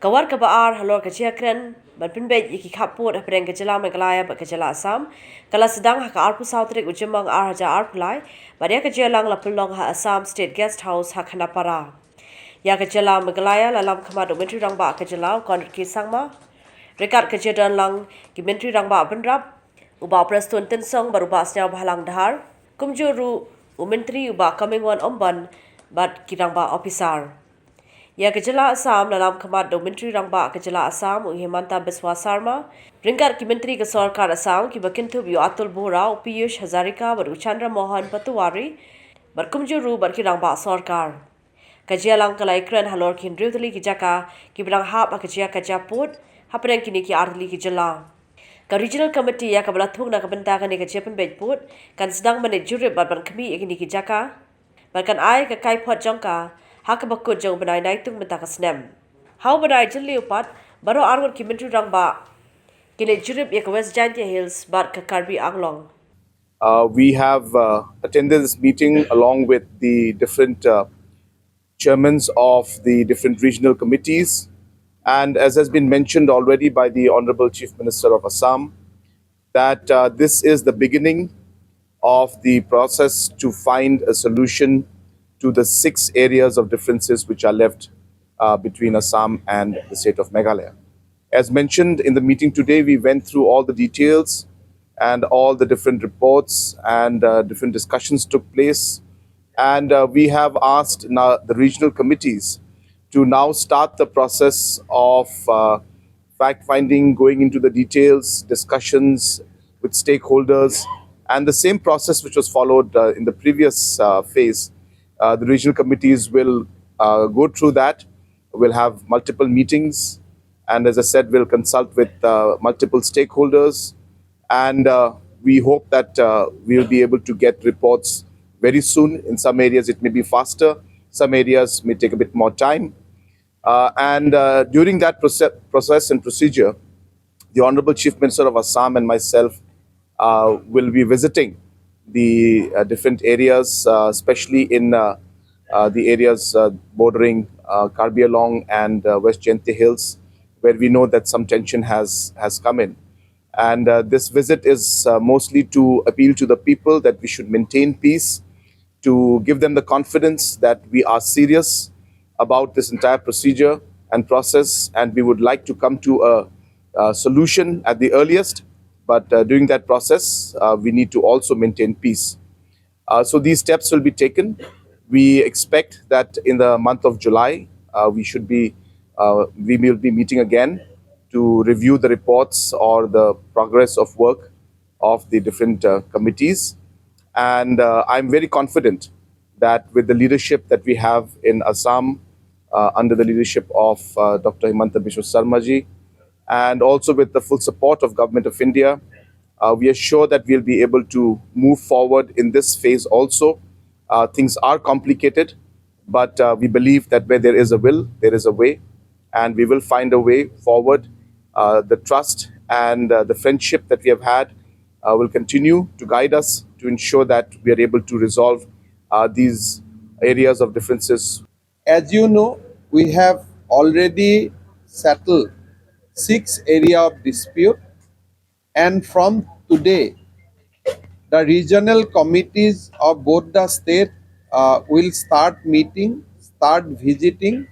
Kawar kabaar halor ka Iakren Pynbeit Pud apreng kajala Meghalaya kajala Assam kala sedang haka arpu sautrik ujemang haja arpulai badia kajalang lapulong ha Assam State Guest House hakanapara ya kajala Meghalaya lalam kamad Myntri Rangbah kajala konr kisangma rekat kajadan lang ki Myntri Rangbah benrap uba prestun tensong baruba snya bahalang dahar kumjuru Myntri uba coming one omban bat kirangba officer Ya kejala Assam dalam kamad Myntri Rangbah kejala Assam Himanta Biswa Sarma ringkat ki Menteri ke Sarkar Assam ki Kynduh Atul Bora Piyush Hazarika baru Chandra Mohan Patuwari berkumjuru berki Rangbah Sarkar kajialang kala Iakren halor kin riutli ki jaka ki bilang hap kajia kajaput hapreng kini ki artli ki jela ka regional committee ya kabala thung na kabenta ni Iakren Pynbeit Pud kan sedang menjurip ban kami kini ki jaka bahkan ai ka kai phot jongka hak bakut jong benai naitung mentaka snem. How benai jeli upat baru arwar ki Myntri Rangbah kini jurip ya ke West Giant Hills bar ke Karbi Anglong. We have attended this meeting along with the different chairmen of the different regional committees. And as has been mentioned already by the Honorable Chief Minister of Assam, that this is the beginning of the process to find a solution to the 6 areas of differences which are left between Assam and the state of Meghalaya. As mentioned in the meeting today, we went through all the details and all the different reports and different discussions took place. And we have asked now the regional committees to now start the process of fact-finding, going into the details, discussions with stakeholders, and the same process which was followed in the previous phase. The regional committees will go through that. We'll have multiple meetings. And as I said, we'll consult with multiple stakeholders. And we hope that we'll be able to get reports very soon. In some areas, it may be faster. Some areas may take a bit more time. And during that process and procedure, the Honorable Chief Minister of Assam and myself will be visiting the different areas, especially in the areas bordering Karbi Anglong and West Giant Hills, where we know that some tension has come in. And this visit is mostly to appeal to the people that we should maintain peace, to give them the confidence that we are serious about this entire procedure and process, and we would like to come to a solution at the earliest. But during that process, we need to also maintain peace. So these steps will be taken. We expect that in the month of July, we will be meeting again to review the reports or the progress of work of the different committees. And I'm very confident that with the leadership that we have in Assam, under the leadership of Dr. Himanta Biswa Sarmaji, and also with the full support of Government of India, we are sure that we'll be able to move forward in this phase also. Things are complicated, but we believe that where there is a will, there is a way, and we will find a way forward. The trust and the friendship that we have had will continue to guide us to ensure that we are able to resolve these areas of differences. As you know, we have already settled 6 areas of dispute, and from today, the regional committees of both the state will start meeting, start visiting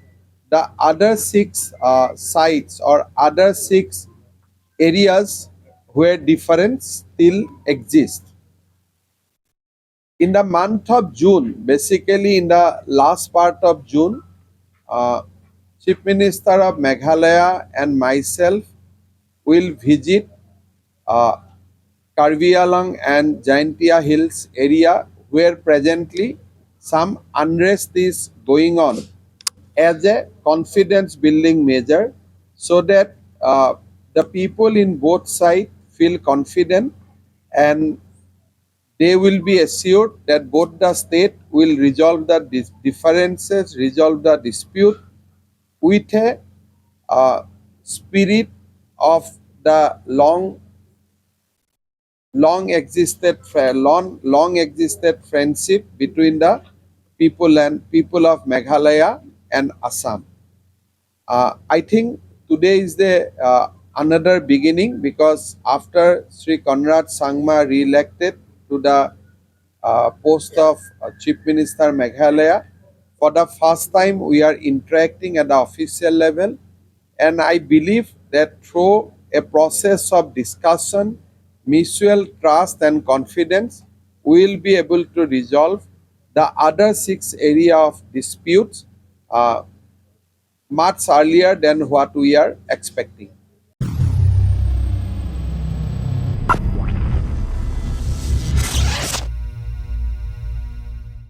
the other 6 sites or other 6 areas where difference still exists. In the month of June, basically in the last part of June, Chief Minister of Meghalaya and myself will visit Karbi Anglong and Giant Hills area where presently some unrest is going on, as a confidence building measure, so that the people in both sides feel confident and they will be assured that both the state will resolve the differences, resolve the dispute with a spirit of the long existed friendship between the people of Meghalaya and Assam. I think today is the another beginning, because after Sri Conrad Sangma re-elected to the post of Chief Minister Meghalaya, for the first time we are interacting at the official level, and I believe that through a process of discussion, mutual trust and confidence, we will be able to resolve the other 6 area of disputes uh, much earlier than what we are expecting.